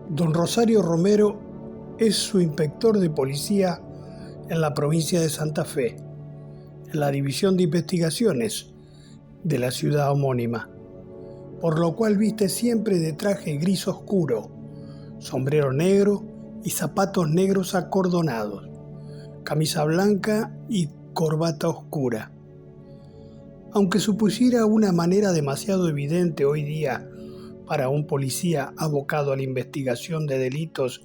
Don Rosario Romero es subinspector de policía en la provincia de Santa Fe, en la División de Investigaciones de la ciudad homónima, por lo cual viste siempre de traje gris oscuro, sombrero negro y zapatos negros acordonados, camisa blanca y corbata oscura. Aunque supusiera una manera demasiado evidente hoy día para un policía abocado a la investigación de delitos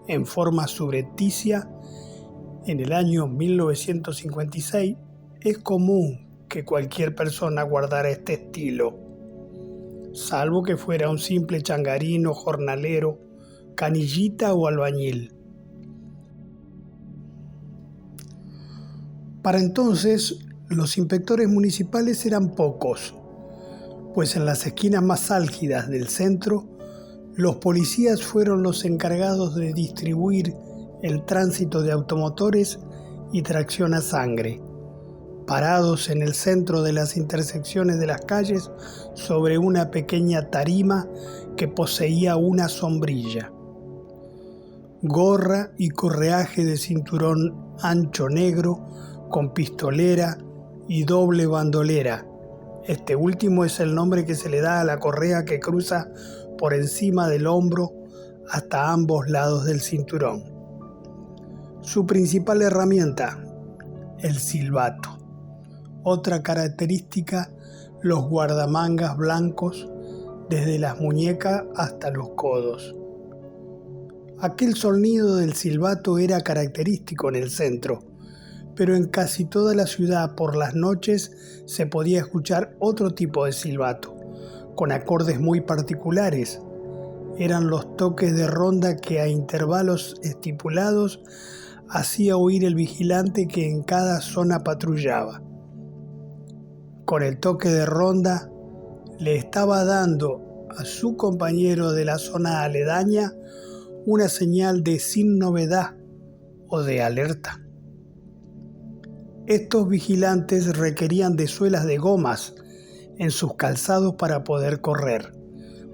en forma subrepticia, en el año 1956 es común que cualquier persona guardara este estilo, salvo que fuera un simple changarino, jornalero, canillita o albañil. Para entonces, los inspectores municipales eran pocos, pues en las esquinas más álgidas del centro, los policías fueron los encargados de distribuir el tránsito de automotores y tracción a sangre, parados en el centro de las intersecciones de las calles sobre una pequeña tarima que poseía una sombrilla. Gorra y correaje de cinturón ancho negro con pistolera y doble bandolera. Este último es el nombre que se le da a la correa que cruza por encima del hombro hasta ambos lados del cinturón. Su principal herramienta, el silbato. Otra característica, los guardamangas blancos desde las muñecas hasta los codos. Aquel sonido del silbato era característico en el centro, pero en casi toda la ciudad por las noches se podía escuchar otro tipo de silbato, con acordes muy particulares. Eran los toques de ronda que a intervalos estipulados hacía oír el vigilante que en cada zona patrullaba. Con el toque de ronda le estaba dando a su compañero de la zona aledaña una señal de sin novedad o de alerta. Estos vigilantes requerían de suelas de gomas en sus calzados para poder correr,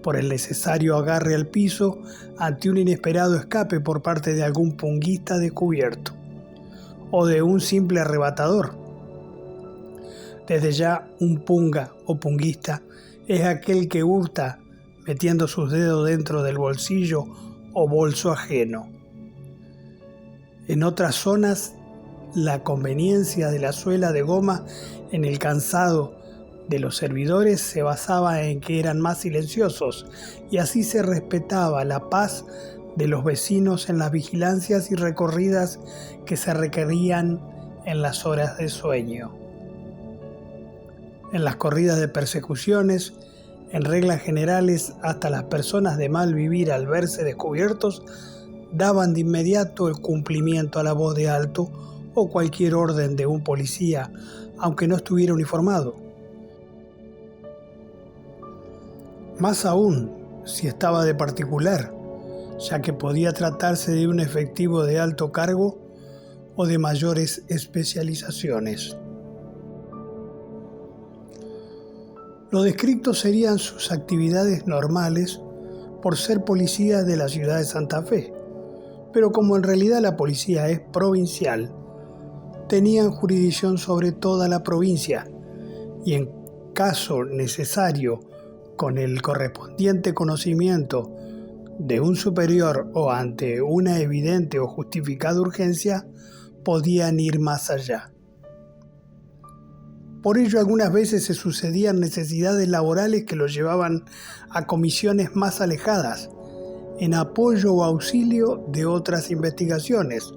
por el necesario agarre al piso ante un inesperado escape por parte de algún punguista descubierto, o de un simple arrebatador. Desde ya, un punga o punguista es aquel que hurta metiendo sus dedos dentro del bolsillo o bolso ajeno. En otras zonas, la conveniencia de la suela de goma en el calzado de los servidores se basaba en que eran más silenciosos y así se respetaba la paz de los vecinos en las vigilancias y recorridas que se requerían en las horas de sueño. En las corridas de persecuciones, en reglas generales, hasta las personas de mal vivir al verse descubiertos daban de inmediato el cumplimiento a la voz de alto o cualquier orden de un policía, aunque no estuviera uniformado. Más aún si estaba de particular, ya que podía tratarse de un efectivo de alto cargo o de mayores especializaciones. Lo descrito serían sus actividades normales por ser policía de la ciudad de Santa Fe, pero como en realidad la policía es provincial, tenían jurisdicción sobre toda la provincia y en caso necesario, con el correspondiente conocimiento de un superior o ante una evidente o justificada urgencia, podían ir más allá. Por ello, algunas veces se sucedían necesidades laborales que los llevaban a comisiones más alejadas, en apoyo o auxilio de otras investigaciones,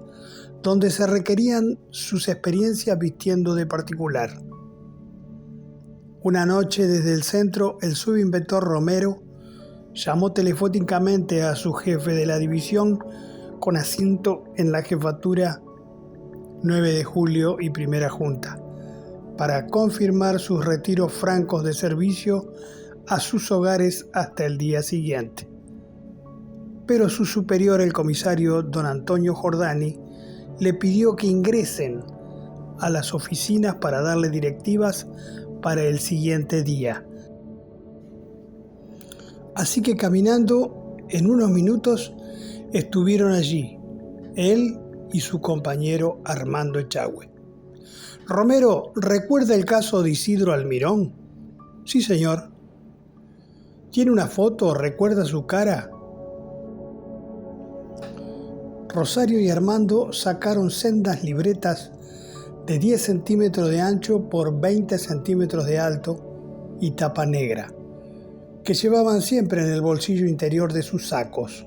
donde se requerían sus experiencias vistiendo de particular. Una noche desde el centro, el subinspector Romero llamó telefónicamente a su jefe de la división con asiento en la jefatura 9 de julio y primera junta, para confirmar sus retiros francos de servicio a sus hogares hasta el día siguiente. Pero su superior, el comisario don Antonio Jordani, le pidió que ingresen a las oficinas para darle directivas para el siguiente día. Así que caminando, en unos minutos Estuvieron allí, él y su compañero Armando Echagüe. Romero, ¿recuerda el caso de Isidro Almirón? Sí, señor. ¿Tiene una foto? ¿Recuerda su cara? Rosario y Armando sacaron sendas libretas de 10 centímetros de ancho por 20 centímetros de alto y tapa negra, que llevaban siempre en el bolsillo interior de sus sacos,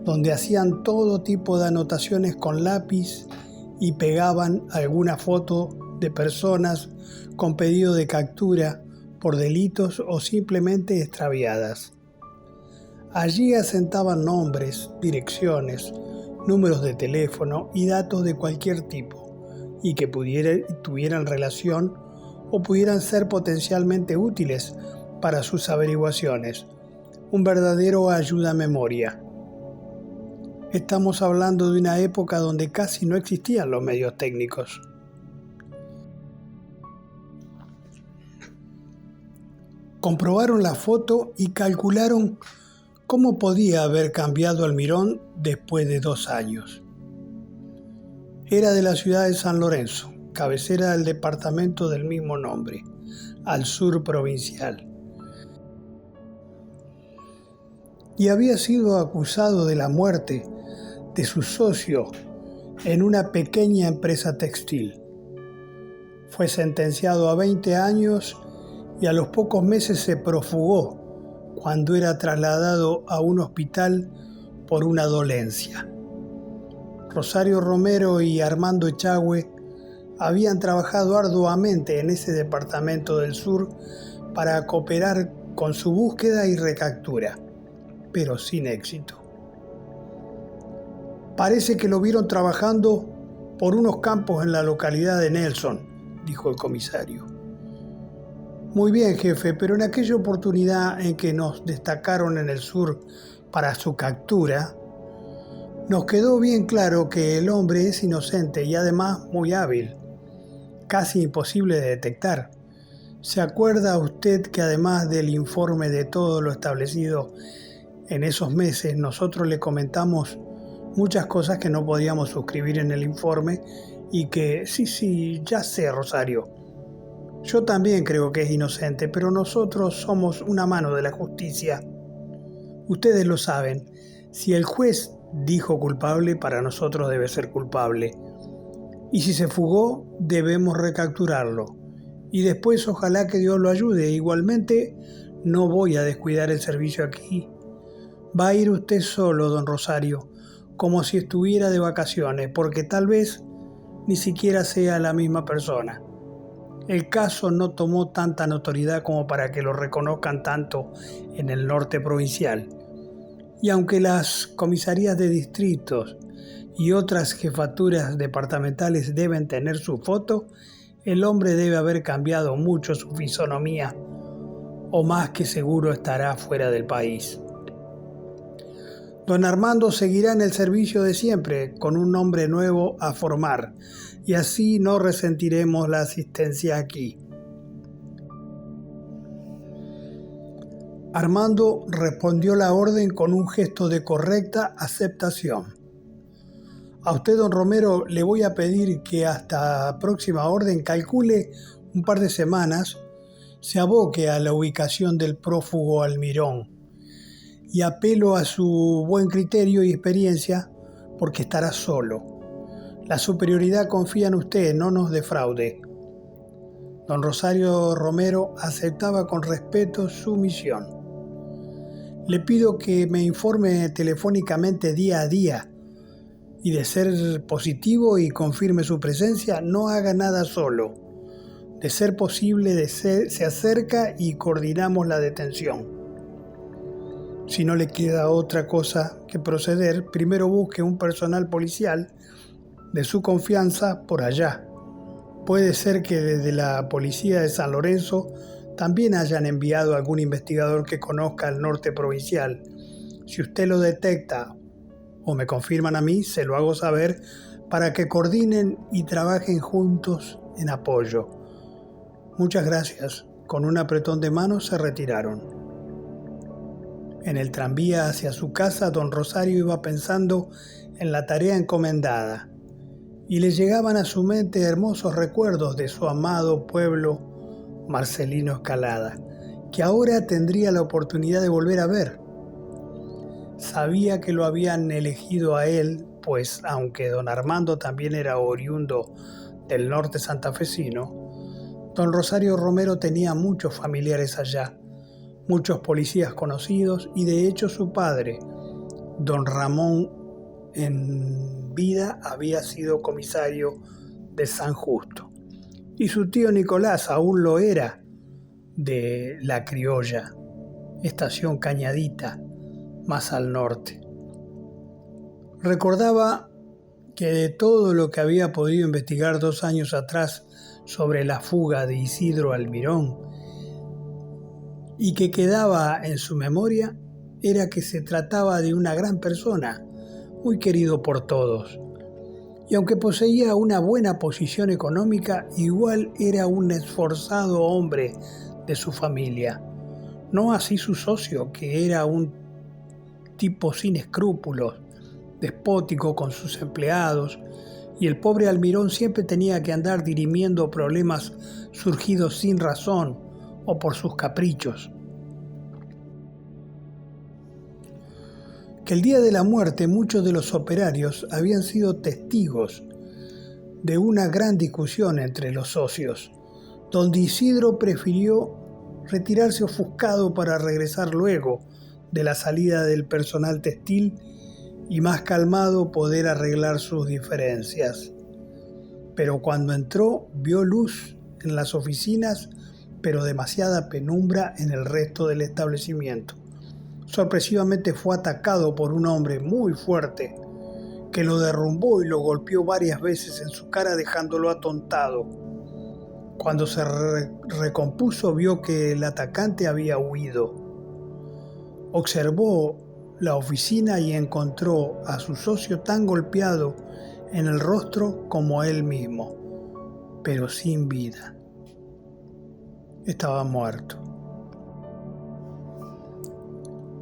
donde hacían todo tipo de anotaciones con lápiz y pegaban alguna foto de personas con pedido de captura por delitos o simplemente extraviadas. Allí asentaban nombres, direcciones, números de teléfono y datos de cualquier tipo y que tuvieran relación o pudieran ser potencialmente útiles para sus averiguaciones. Un verdadero ayuda a memoria. Estamos hablando de una época donde casi no existían los medios técnicos. Comprobaron la foto y calcularon cómo podía haber cambiado Almirón después de 2 años. Era de la ciudad de San Lorenzo, cabecera del departamento del mismo nombre, al sur provincial. Y había sido acusado de la muerte de su socio en una pequeña empresa textil. Fue sentenciado a 20 años y a los pocos meses se profugó cuando era trasladado a un hospital por una dolencia. Rosario Romero y Armando Echagüe habían trabajado arduamente en ese departamento del sur para cooperar con su búsqueda y recaptura, pero sin éxito. Parece que lo vieron trabajando por unos campos en la localidad de Nelson, dijo el comisario. Muy bien, jefe, pero en aquella oportunidad en que nos destacaron en el sur para su captura, nos quedó bien claro que el hombre es inocente y además muy hábil, casi imposible de detectar. ¿Se acuerda usted que además del informe de todo lo establecido en esos meses, nosotros le comentamos muchas cosas que no podíamos suscribir en el informe y que, sí, ya sé, Rosario. Yo también creo que es inocente, pero nosotros somos una mano de la justicia. Ustedes lo saben, si el juez dijo culpable, para nosotros debe ser culpable. Y si se fugó, debemos recapturarlo. Y después ojalá que Dios lo ayude. Igualmente, no voy a descuidar el servicio aquí. Va a ir usted solo, don Rosario, como si estuviera de vacaciones, porque tal vez ni siquiera sea la misma persona. El caso no tomó tanta notoriedad como para que lo reconozcan tanto en el norte provincial. Y aunque las comisarías de distritos y otras jefaturas departamentales deben tener su foto, el hombre debe haber cambiado mucho su fisonomía, o más que seguro estará fuera del país. Don Armando seguirá en el servicio de siempre, con un nombre nuevo a formar, y así no resentiremos la asistencia aquí. Armando respondió la orden con un gesto de correcta aceptación. A usted, don Romero, le voy a pedir que hasta próxima orden calcule un par de semanas, se aboque a la ubicación del prófugo Almirón y apelo a su buen criterio y experiencia porque estará solo. La superioridad confía en usted, no nos defraude. Don Rosario Romero aceptaba con respeto su misión. Le pido que me informe telefónicamente día a día y, de ser positivo y confirme su presencia, no haga nada solo. De ser posible, se acerca y coordinamos la detención. Si no le queda otra cosa que proceder, primero busque un personal policial de su confianza por allá. Puede ser que desde la policía de San Lorenzo también hayan enviado algún investigador que conozca el norte provincial. Si usted lo detecta o me confirman a mí, se lo hago saber para que coordinen y trabajen juntos en apoyo. Muchas gracias. Con un apretón de manos se retiraron. En el tranvía hacia su casa, don Rosario iba pensando en la tarea encomendada y le llegaban a su mente hermosos recuerdos de su amado pueblo Marcelino Escalada, que ahora tendría la oportunidad de volver a ver. Sabía que lo habían elegido a él, pues aunque don Armando también era oriundo del norte santafesino, don Rosario Romero tenía muchos familiares allá, muchos policías conocidos, y de hecho su padre, don Ramón, en vida había sido comisario de San Justo, y su tío Nicolás aún lo era de La Criolla, estación Cañadita, más al norte. Recordaba que de todo lo que había podido investigar 2 años atrás sobre la fuga de Isidro Almirón y que quedaba en su memoria, era que se trataba de una gran persona, muy querido por todos. Y aunque poseía una buena posición económica, igual era un esforzado hombre de su familia. No así su socio, que era un tipo sin escrúpulos, despótico con sus empleados, y el pobre Almirón siempre tenía que andar dirimiendo problemas surgidos sin razón o por sus caprichos. Que el día de la muerte muchos de los operarios habían sido testigos de una gran discusión entre los socios, donde Isidro prefirió retirarse ofuscado para regresar luego de la salida del personal textil y más calmado poder arreglar sus diferencias. Pero cuando entró vio luz en las oficinas, pero demasiada penumbra en el resto del establecimiento. Sorpresivamente fue atacado por un hombre muy fuerte que lo derrumbó y lo golpeó varias veces en su cara dejándolo atontado. Cuando se recompuso vio que el atacante había huido. Observó la oficina y encontró a su socio tan golpeado en el rostro como él mismo, pero sin vida. Estaba muerto.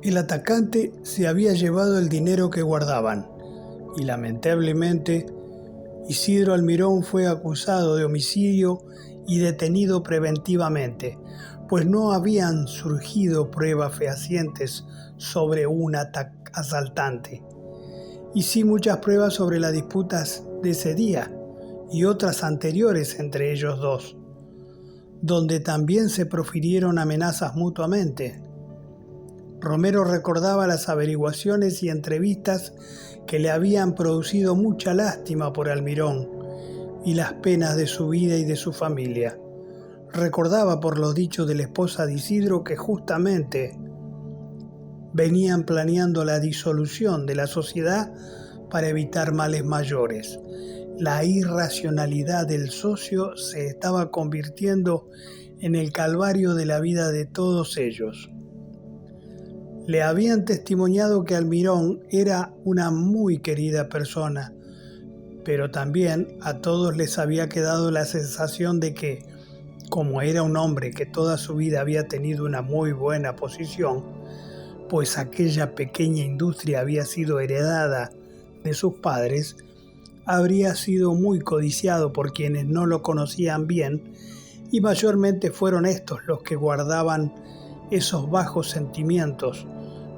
El atacante se había llevado el dinero que guardaban y lamentablemente Isidro Almirón fue acusado de homicidio y detenido preventivamente, pues no habían surgido pruebas fehacientes sobre un asaltante, y sí muchas pruebas sobre las disputas de ese día y otras anteriores entre ellos dos, donde también se profirieron amenazas mutuamente. Romero recordaba las averiguaciones y entrevistas que le habían producido mucha lástima por Almirón y las penas de su vida y de su familia. Recordaba por los dichos de la esposa de Isidro que justamente venían planeando la disolución de la sociedad para evitar males mayores. La irracionalidad del socio se estaba convirtiendo en el calvario de la vida de todos ellos. Le habían testimoniado que Almirón era una muy querida persona, pero también a todos les había quedado la sensación de que, como era un hombre que toda su vida había tenido una muy buena posición, pues aquella pequeña industria había sido heredada de sus padres, habría sido muy codiciado por quienes no lo conocían bien, y mayormente fueron estos los que guardaban esos bajos sentimientos,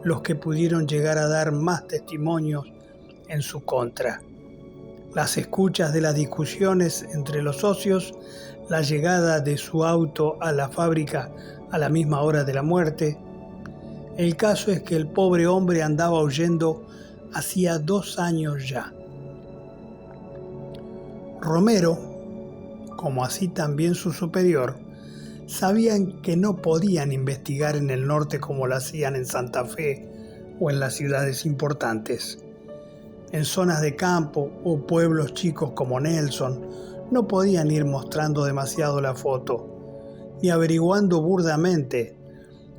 los que pudieron llegar a dar más testimonios en su contra. Las escuchas de las discusiones entre los socios, la llegada de su auto a la fábrica a la misma hora de la muerte. El caso es que el pobre hombre andaba huyendo hacía 2 años ya. Romero, como así también su superior, sabían que no podían investigar en el norte como lo hacían en Santa Fe o en las ciudades importantes. En zonas de campo o pueblos chicos como Nelson, no podían ir mostrando demasiado la foto, ni averiguando burdamente.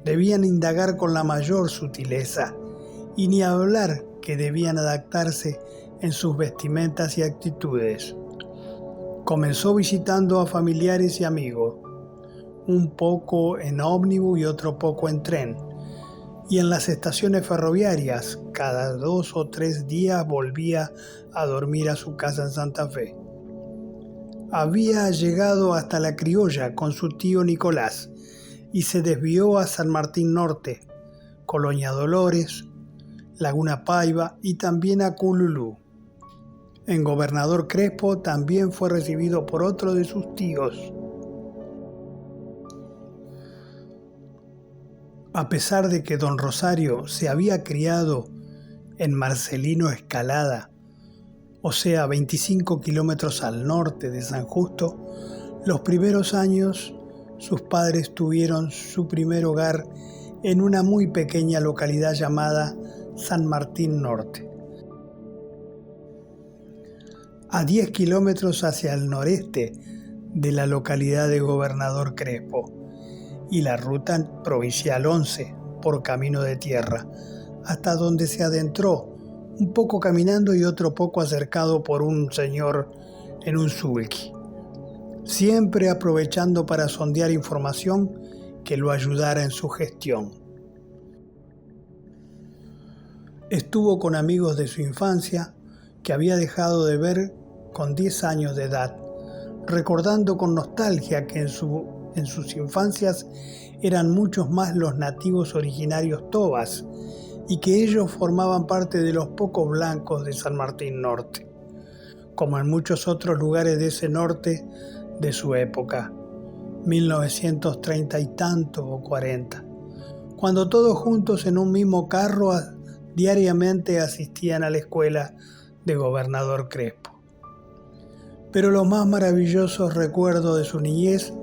Debían indagar con la mayor sutileza, y ni hablar que debían adaptarse en sus vestimentas y actitudes. Comenzó visitando a familiares y amigos, un poco en ómnibus y otro poco en tren, y en las estaciones ferroviarias cada 2 o 3 días volvía a dormir a su casa en Santa Fe. Había llegado hasta La Criolla con su tío Nicolás y se desvió a San Martín Norte, Colonia Dolores, Laguna Paiva y también a Cululú. En Gobernador Crespo también fue recibido por otro de sus tíos. A pesar de que don Rosario se había criado en Marcelino Escalada, o sea 25 kilómetros al norte de San Justo, los primeros años sus padres tuvieron su primer hogar en una muy pequeña localidad llamada San Martín Norte, a 10 kilómetros hacia el noreste de la localidad de Gobernador Crespo, y la ruta provincial 11 por camino de tierra, hasta donde se adentró, un poco caminando y otro poco acercado por un señor en un sulky, siempre aprovechando para sondear información que lo ayudara en su gestión. Estuvo con amigos de su infancia que había dejado de ver con 10 años de edad, recordando con nostalgia que en sus infancias eran muchos más los nativos originarios tobas y que ellos formaban parte de los pocos blancos de San Martín Norte, como en muchos otros lugares de ese norte de su época, 1930 y tanto o 40, cuando todos juntos en un mismo carro diariamente asistían a la escuela de Gobernador Crespo. Pero los más maravillosos recuerdos de su niñez,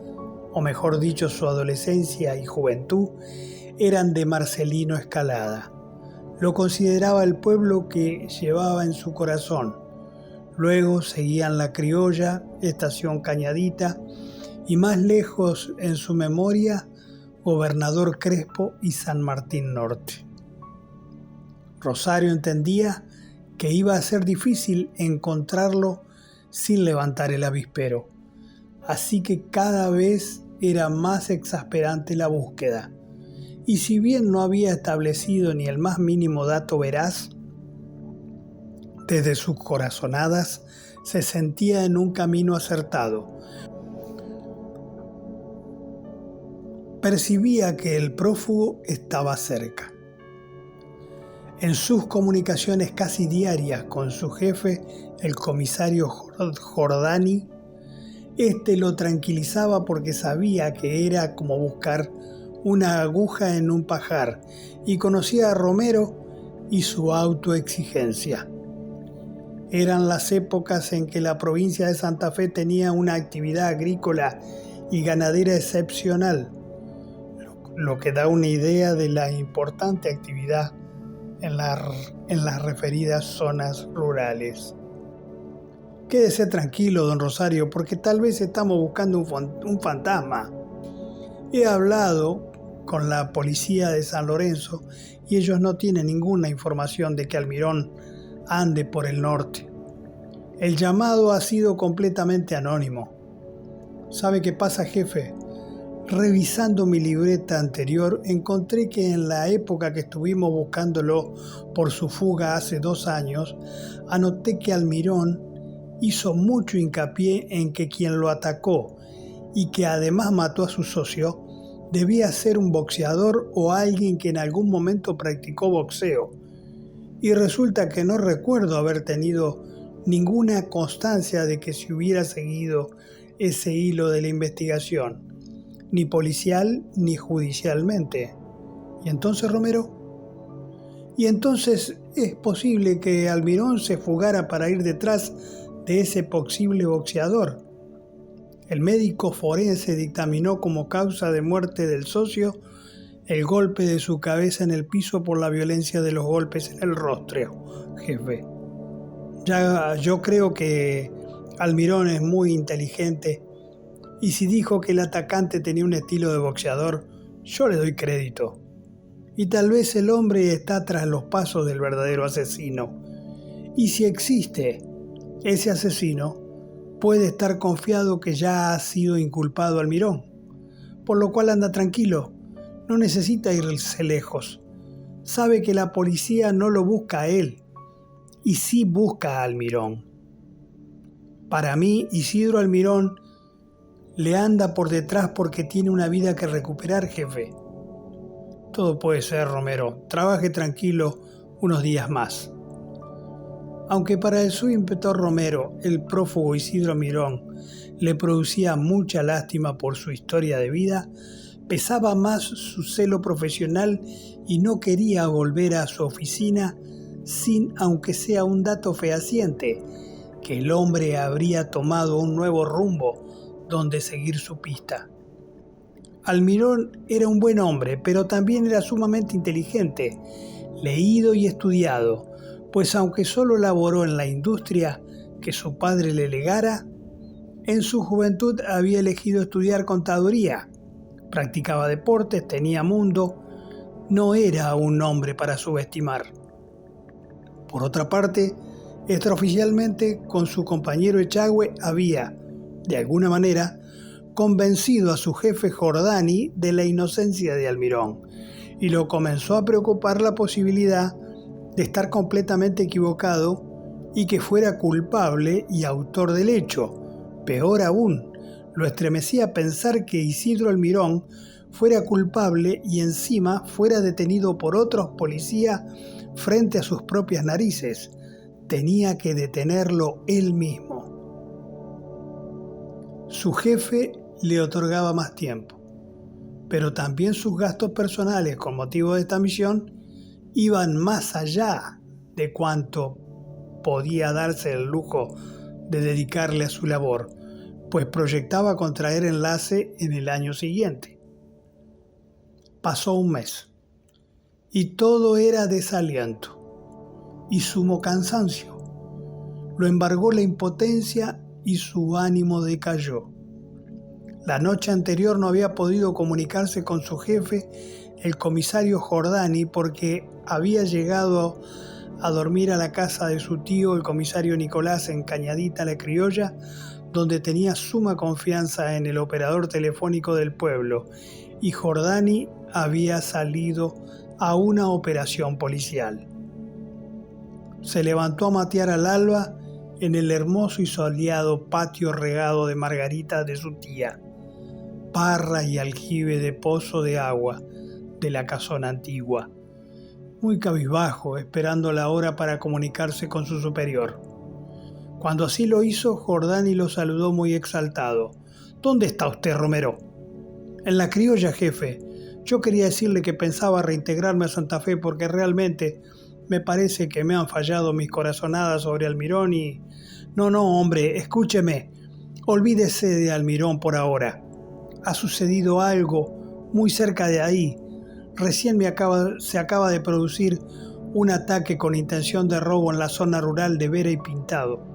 o mejor dicho su adolescencia y juventud, eran de Marcelino Escalada. Lo consideraba el pueblo que llevaba en su corazón. Luego seguían La Criolla, Estación Cañadita y más lejos en su memoria, Gobernador Crespo y San Martín Norte. Rosario entendía que iba a ser difícil encontrarlo sin levantar el avispero, así que cada vez era más exasperante la búsqueda, y si bien no había establecido ni el más mínimo dato veraz, desde sus corazonadas se sentía en un camino acertado. Percibía que el prófugo estaba cerca. En sus comunicaciones casi diarias con su jefe, el comisario Jordani, este lo tranquilizaba porque sabía que era como buscar una aguja en un pajar y conocía a Romero y su autoexigencia. Eran las épocas en que la provincia de Santa Fe tenía una actividad agrícola y ganadera excepcional, lo que da una idea de la importante actividad en las referidas zonas rurales. Quédese tranquilo, don Rosario, porque tal vez estamos buscando un fantasma. He hablado con la policía de San Lorenzo y ellos no tienen ninguna información de que Almirón ande por el norte. El llamado ha sido completamente anónimo. ¿Sabe qué pasa, jefe? Revisando mi libreta anterior, encontré que en la época que estuvimos buscándolo por su fuga hace 2 años, anoté que Almirón hizo mucho hincapié en que quien lo atacó y que además mató a su socio debía ser un boxeador o alguien que en algún momento practicó boxeo. Y resulta que no recuerdo haber tenido ninguna constancia de que se hubiera seguido ese hilo de la investigación, ni policial ni judicialmente. ¿Y entonces, Romero? ¿Y entonces es posible que Almirón se fugara para ir detrás de ese posible boxeador? El médico forense dictaminó como causa de muerte del socio el golpe de su cabeza en el piso por la violencia de los golpes en el rostro, jefe. Yo creo que Almirón es muy inteligente y si dijo que el atacante tenía un estilo de boxeador, yo le doy crédito. Y tal vez el hombre está tras los pasos del verdadero asesino. Y si existe ese asesino, puede estar confiado que ya ha sido inculpado Almirón, por lo cual anda tranquilo, no necesita irse lejos. sabe que la policía no lo busca a él, y sí busca a Almirón. Para mí, Isidro Almirón le anda por detrás porque tiene una vida que recuperar, jefe. Todo puede ser, Romero. Trabaje tranquilo unos días más. Aunque para el subinspector Romero, el prófugo Isidro Almirón le producía mucha lástima por su historia de vida, pesaba más su celo profesional y no quería volver a su oficina sin, aunque sea un dato fehaciente, que el hombre habría tomado un nuevo rumbo donde seguir su pista. Almirón era un buen hombre, pero también era sumamente inteligente, leído y estudiado, pues aunque solo laboró en la industria que su padre le legara, en su juventud había elegido estudiar contaduría, practicaba deportes, tenía mundo, no era un hombre para subestimar. Por otra parte, extraoficialmente con su compañero Echagüe había, de alguna manera, convencido a su jefe Jordani de la inocencia de Almirón, y lo comenzó a preocupar la posibilidad de estar completamente equivocado y que fuera culpable y autor del hecho. Peor aún, lo estremecía pensar que Isidro Almirón fuera culpable y encima fuera detenido por otros policías frente a sus propias narices. Tenía que detenerlo él mismo. Su jefe le otorgaba más tiempo, pero también sus gastos personales con motivo de esta misión iban más allá de cuanto podía darse el lujo de dedicarle a su labor, pues proyectaba contraer enlace en el año siguiente. Pasó un mes, y todo era desaliento y sumo cansancio. Lo embargó la impotencia y su ánimo decayó. La noche anterior no había podido comunicarse con su jefe, el comisario Jordani, porque había llegado a dormir a la casa de su tío, el comisario Nicolás, en Cañadita la Criolla, donde tenía suma confianza en el operador telefónico del pueblo, y Jordani había salido a una operación policial. Se levantó a matear al alba en el hermoso y soleado patio regado de margaritas de su tía, parra y aljibe de pozo de agua de la casona antigua, muy cabizbajo, esperando la hora para comunicarse con su superior. Cuando así lo hizo, Jordani lo saludó muy exaltado. «¿Dónde está usted, Romero?» «En la Criolla, jefe. Yo quería decirle que pensaba reintegrarme a Santa Fe porque realmente me parece que me han fallado mis corazonadas sobre Almirón y...» No, hombre, escúcheme. Olvídese de Almirón por ahora. Ha sucedido algo muy cerca de ahí. Recién se acaba de producir un ataque con intención de robo en la zona rural de Vera y Pintado.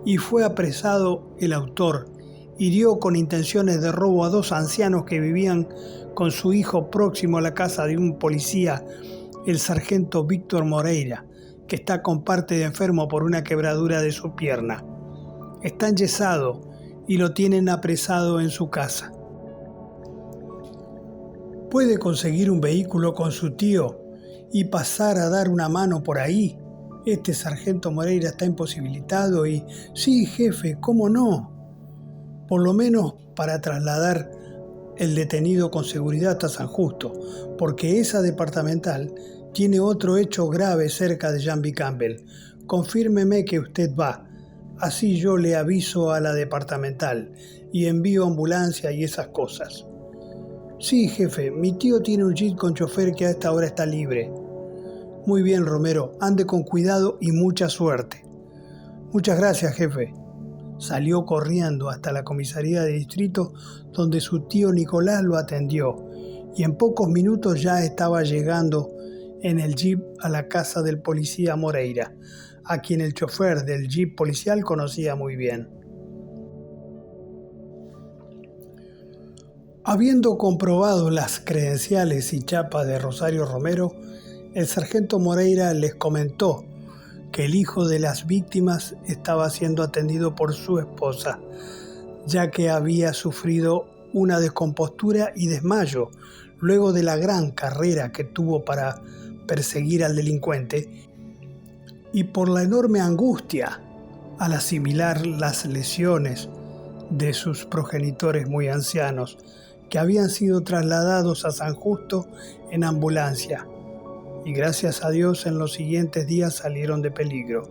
Y fue apresado el autor. Hirió con intenciones de robo a 2 ancianos que vivían con su hijo próximo a la casa de un policía, el sargento Víctor Moreira, que está con parte de enfermo por una quebradura de su pierna. Está enyesado y lo tienen apresado en su casa. ¿Puede conseguir un vehículo con su tío y pasar a dar una mano por ahí? Este sargento Moreira está imposibilitado y... Sí, jefe, ¿cómo no? Por lo menos para trasladar el detenido con seguridad a San Justo, porque esa departamental tiene otro hecho grave cerca de Jambi Campbell. Confírmeme que usted va, así yo le aviso a la departamental y envío ambulancia y esas cosas. Sí, jefe, mi tío tiene un jeep con chofer que a esta hora está libre. Muy bien, Romero, ande con cuidado y mucha suerte. Muchas gracias, jefe. Salió corriendo hasta la comisaría de distrito donde su tío Nicolás lo atendió y en pocos minutos ya estaba llegando en el jeep a la casa del policía Moreira, a quien el chofer del jeep policial conocía muy bien. Habiendo comprobado las credenciales y chapas de Rosario Romero, el sargento Moreira les comentó que el hijo de las víctimas estaba siendo atendido por su esposa, ya que había sufrido una descompostura y desmayo, luego de la gran carrera que tuvo para perseguir al delincuente y por la enorme angustia al asimilar las lesiones de sus progenitores muy ancianos, que habían sido trasladados a San Justo en ambulancia, y gracias a Dios en los siguientes días salieron de peligro.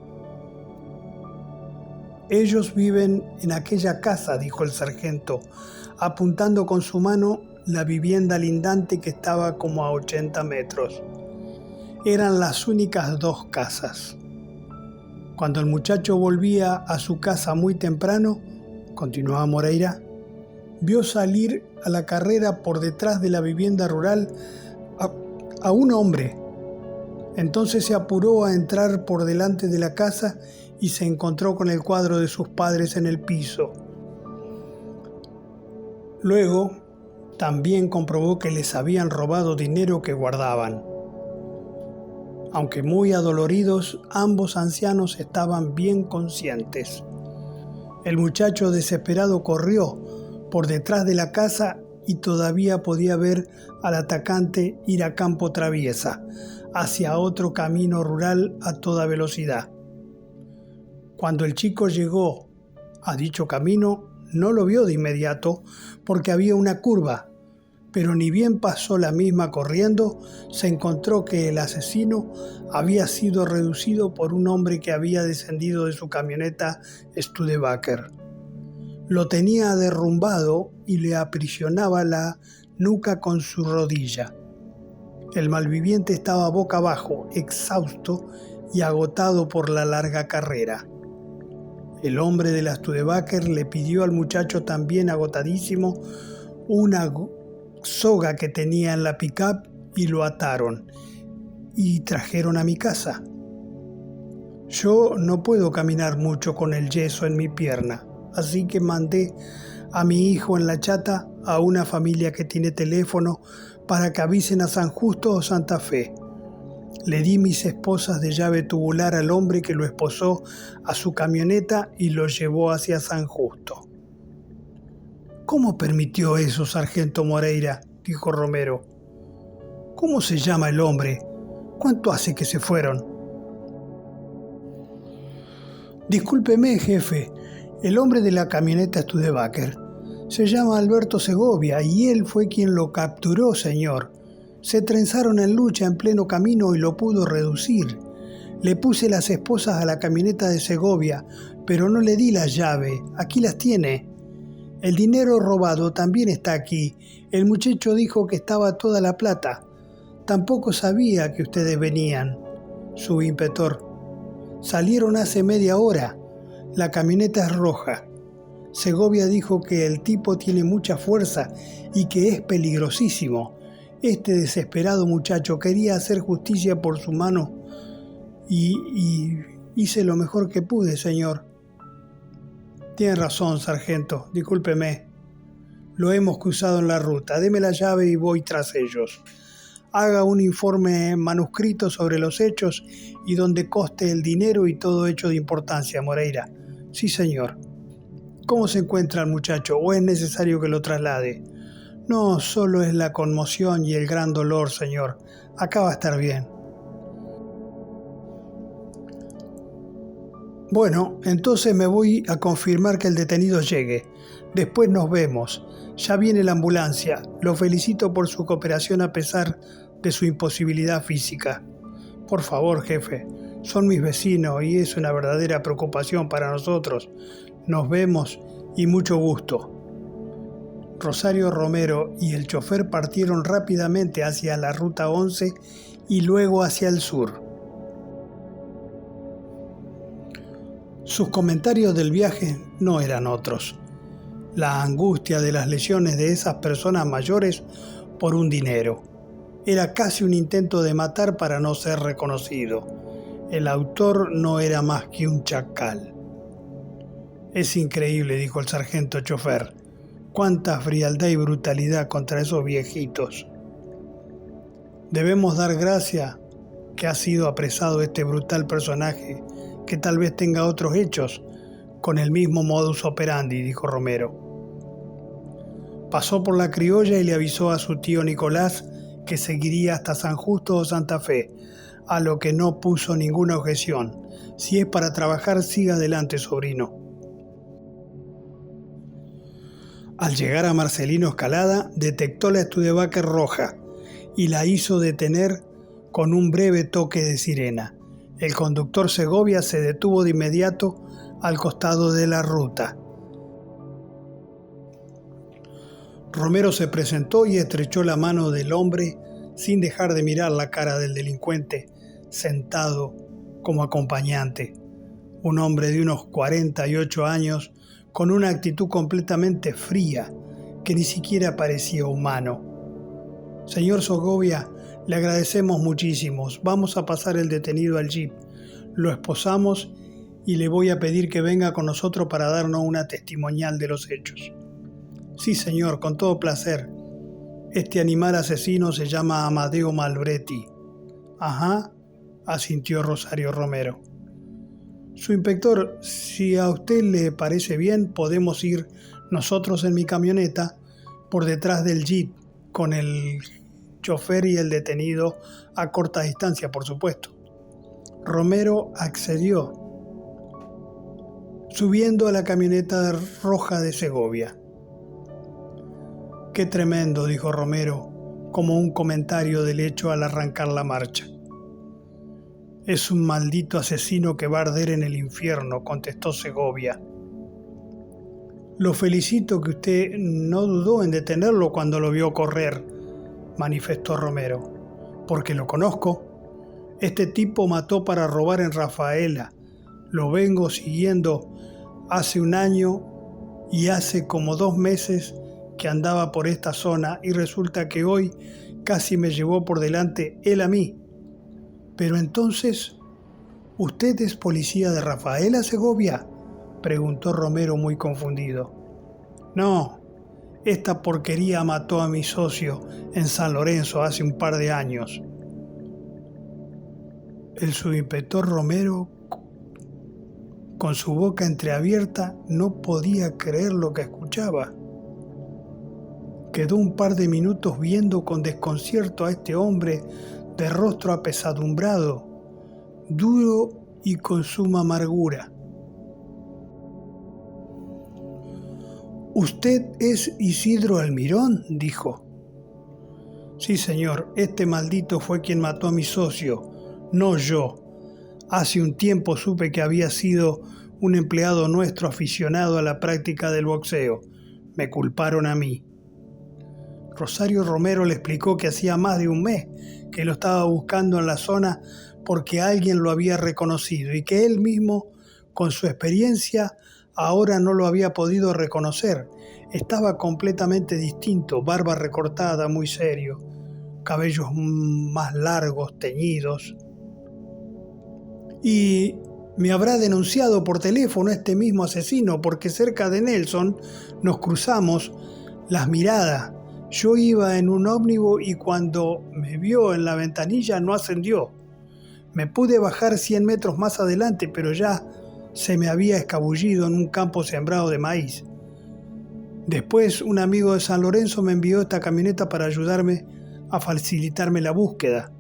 Ellos viven en aquella casa, dijo el sargento, apuntando con su mano la vivienda lindante que estaba como a 80 metros. Eran las únicas 2 casas. Cuando el muchacho volvía a su casa muy temprano, continuaba Moreira, vio salir a la carrera por detrás de la vivienda rural a un hombre. Entonces se apuró a entrar por delante de la casa y se encontró con el cuadro de sus padres en el piso. Luego, también comprobó que les habían robado dinero que guardaban. Aunque muy adoloridos, ambos ancianos estaban bien conscientes. El muchacho desesperado corrió por detrás de la casa y todavía podía ver al atacante ir a campo traviesa, hacia otro camino rural a toda velocidad. Cuando el chico llegó a dicho camino, no lo vio de inmediato porque había una curva, pero ni bien pasó la misma corriendo, se encontró que el asesino había sido reducido por un hombre que había descendido de su camioneta Studebaker. Lo tenía derrumbado y le aprisionaba la nuca con su rodilla. El malviviente estaba boca abajo, exhausto y agotado por la larga carrera. El hombre de la Studebaker le pidió al muchacho, también agotadísimo, una soga que tenía en la pick-up y lo ataron y trajeron a mi casa. Yo no puedo caminar mucho con el yeso en mi pierna, así que mandé a mi hijo en la chata a una familia que tiene teléfono para que avisen a San Justo o Santa Fe. Le di mis esposas de llave tubular al hombre que lo esposó a su camioneta y lo llevó hacia San Justo. ¿Cómo permitió eso, sargento Moreira?, dijo Romero. ¿Cómo se llama el hombre? ¿Cuánto hace que se fueron? Discúlpeme, jefe, el hombre de la camioneta Studebaker se llama Alberto Segovia y él fue quien lo capturó, señor. Se trenzaron en lucha en pleno camino y lo pudo reducir. Le puse las esposas a la camioneta de Segovia, pero no le di la llave. Aquí las tiene. El dinero robado también está aquí. El muchacho dijo que estaba toda la plata. Tampoco sabía que ustedes venían, subinspector. Salieron hace media hora. La camioneta es roja. Segovia dijo que el tipo tiene mucha fuerza y que es peligrosísimo. Este desesperado muchacho quería hacer justicia por su mano y hice lo mejor que pude, señor. Tiene razón, sargento, discúlpeme. Lo hemos cruzado en la ruta. Deme la llave y voy tras ellos. Haga un informe manuscrito sobre los hechos y donde conste el dinero y todo hecho de importancia, Moreira. Sí, señor. ¿Cómo se encuentra el muchacho o es necesario que lo traslade? No, solo es la conmoción y el gran dolor, señor. Acá va a estar bien. Bueno, entonces me voy a confirmar que el detenido llegue. Después nos vemos. Ya viene la ambulancia. Lo felicito por su cooperación a pesar de su imposibilidad física. Por favor, jefe. Son mis vecinos y es una verdadera preocupación para nosotros. Nos vemos y mucho gusto. Rosario Romero y el chofer partieron rápidamente hacia la ruta 11 y luego hacia el sur. Sus comentarios del viaje no eran otros. La angustia de las lesiones de esas personas mayores por un dinero. Era casi un intento de matar para no ser reconocido. El autor no era más que un chacal. Es increíble, dijo el sargento chofer. Cuánta frialdad y brutalidad contra esos viejitos. Debemos dar gracias que ha sido apresado este brutal personaje, que tal vez tenga otros hechos con el mismo modus operandi, dijo Romero. Pasó por la Criolla y le avisó a su tío Nicolás que seguiría hasta San Justo o Santa Fe, a lo que no puso ninguna objeción. Si es para trabajar, siga adelante, sobrino. Al llegar a Marcelino Escalada, detectó la Studebaker roja y la hizo detener con un breve toque de sirena. El conductor Segovia se detuvo de inmediato al costado de la ruta. Romero se presentó y estrechó la mano del hombre sin dejar de mirar la cara del delincuente sentado como acompañante. Un hombre de unos 48 años con una actitud completamente fría que ni siquiera parecía humano. Señor Segovia, le agradecemos muchísimo. Vamos a pasar el detenido al jeep. Lo esposamos y le voy a pedir que venga con nosotros para darnos una testimonial de los hechos. Sí, señor, con todo placer. Este animal asesino se llama Amadeo Malbretti. Ajá, asintió Rosario Romero. Su inspector, si a usted le parece bien, podemos ir nosotros en mi camioneta por detrás del jeep, con el chofer y el detenido a corta distancia, por supuesto. Romero accedió, subiendo a la camioneta roja de Segovia. «Qué tremendo», dijo Romero, como un comentario del hecho al arrancar la marcha. «Es un maldito asesino que va a arder en el infierno», contestó Segovia. «Lo felicito que usted no dudó en detenerlo cuando lo vio correr», manifestó Romero, «porque lo conozco. Este tipo mató para robar en Rafaela. Lo vengo siguiendo hace un año y hace como 2 meses que andaba por esta zona y resulta que hoy casi me llevó por delante él a mí. Pero entonces, ¿usted es policía de Rafaela, Segovia?», preguntó Romero muy confundido. «No, esta porquería mató a mi socio en San Lorenzo hace un par de años». El subinspector Romero, con su boca entreabierta, no podía creer lo que escuchaba. Quedó un par de minutos viendo con desconcierto a este hombre de rostro apesadumbrado, duro y con suma amargura. «¿Usted es Isidro Almirón?», dijo. «Sí, señor, este maldito fue quien mató a mi socio, no yo. Hace un tiempo supe que había sido un empleado nuestro aficionado a la práctica del boxeo. Me culparon a mí». Rosario Romero le explicó que hacía más de un mes que lo estaba buscando en la zona porque alguien lo había reconocido y que él mismo, con su experiencia, ahora no lo había podido reconocer. Estaba completamente distinto, barba recortada, muy serio, cabellos más largos, teñidos. «Y me habrá denunciado por teléfono este mismo asesino porque cerca de Nelson nos cruzamos las miradas. Yo iba en un ómnibus y cuando me vio en la ventanilla no ascendió. Me pude bajar 100 metros más adelante, pero ya se me había escabullido en un campo sembrado de maíz. Después un amigo de San Lorenzo me envió esta camioneta para ayudarme a facilitarme la búsqueda.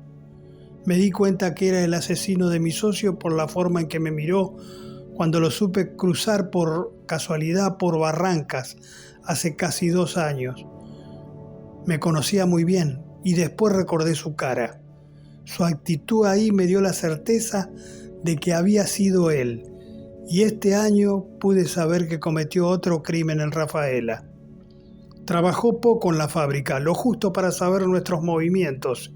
Me di cuenta que era el asesino de mi socio por la forma en que me miró cuando lo supe cruzar por casualidad por Barrancas hace casi 2 años. Me conocía muy bien y después recordé su cara. Su actitud ahí me dio la certeza de que había sido él. Y este año pude saber que cometió otro crimen en Rafaela. Trabajó poco en la fábrica, lo justo para saber nuestros movimientos,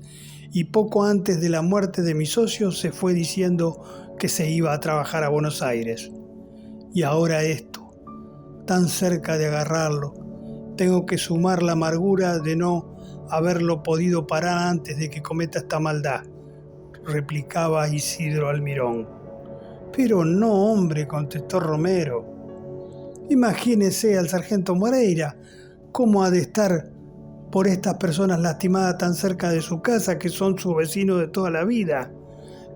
y poco antes de la muerte de mi socio se fue diciendo que se iba a trabajar a Buenos Aires. Y ahora esto, tan cerca de agarrarlo. Tengo que sumar la amargura de no haberlo podido parar antes de que cometa esta maldad», replicaba Isidro Almirón. «Pero no, hombre», contestó Romero. «Imagínese al sargento Moreira, cómo ha de estar por estas personas lastimadas tan cerca de su casa, que son sus vecinos de toda la vida.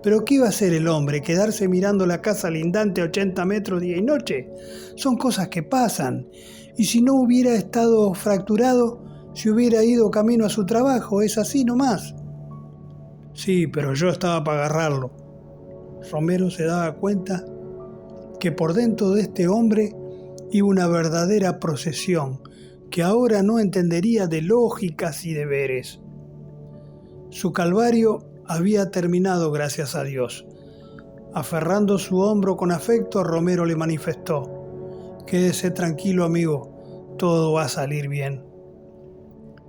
Pero ¿qué iba a hacer el hombre? ¿Quedarse mirando la casa lindante a 80 metros día y noche? Son cosas que pasan. Y si no hubiera estado fracturado, si hubiera ido camino a su trabajo, es así nomás. Sí, pero yo estaba para agarrarlo. Romero se daba cuenta que por dentro de este hombre iba una verdadera procesión que ahora no entendería de lógicas y deberes. Su calvario había terminado, gracias a Dios. Aferrando su hombro con afecto, Romero le manifestó: «Quédese tranquilo, amigo, todo va a salir bien».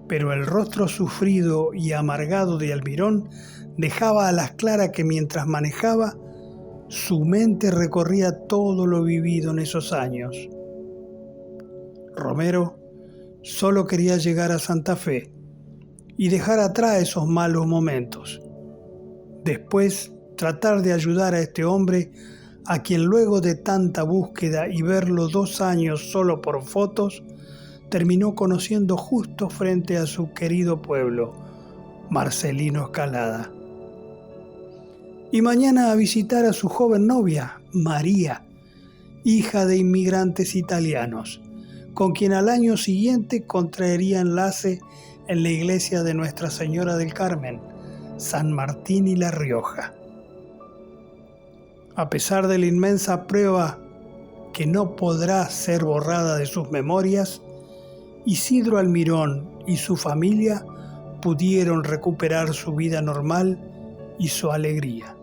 Pero el rostro sufrido y amargado de Almirón dejaba a las claras que mientras manejaba, su mente recorría todo lo vivido en esos años. Romero solo quería llegar a Santa Fe y dejar atrás esos malos momentos. Después, tratar de ayudar a este hombre a quien luego de tanta búsqueda y verlo 2 años solo por fotos, terminó conociendo justo frente a su querido pueblo, Marcelino Escalada. Y mañana a visitar a su joven novia, María, hija de inmigrantes italianos, con quien al año siguiente contraería enlace en la iglesia de Nuestra Señora del Carmen, San Martín y La Rioja. A pesar de la inmensa prueba que no podrá ser borrada de sus memorias, Isidro Almirón y su familia pudieron recuperar su vida normal y su alegría.